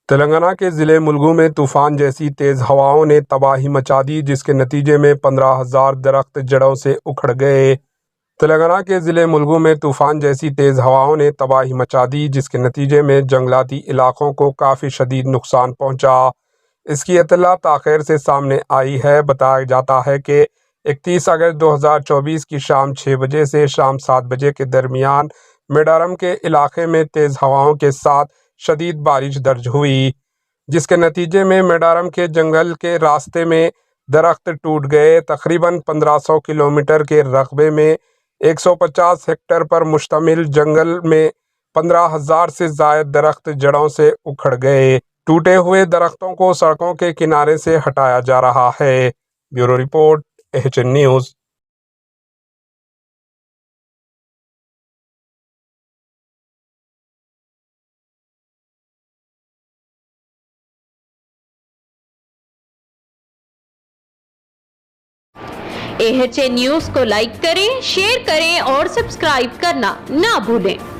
تلنگانہ کے ضلع ملگو میں طوفان جیسی تیز ہواؤں نے تباہی مچا دی، جس کے نتیجے میں 15,000 درخت جڑوں سے اکھڑ گئے۔ تلنگانہ کے ضلع ملگو میں طوفان جیسی تیز ہواؤں نے تباہی مچا دی، جس کے نتیجے میں جنگلاتی علاقوں کو کافی شدید نقصان پہنچا۔ اس کی اطلاع تاخیر سے سامنے آئی ہے۔ بتایا جاتا ہے کہ 31 اگست 2024 کی شام 6 بجے سے شام 7 بجے کے درمیان میڈارم کے علاقے میں تیز ہواؤں کے ساتھ شدید بارش درج ہوئی، جس کے نتیجے میں میڈارم کے جنگل کے راستے میں درخت ٹوٹ گئے۔ تقریباً 1500 کلومیٹر کے رقبے میں 150 ہیکٹر پر مشتمل جنگل میں 15,000 سے زائد درخت جڑوں سے اکھڑ گئے۔ ٹوٹے ہوئے درختوں کو سڑکوں کے کنارے سے ہٹایا جا رہا ہے۔ Bureau report, AHN news. AHN news کو لائک کریں، شیئر کریں اور سبسکرائب کرنا نہ بھولیں۔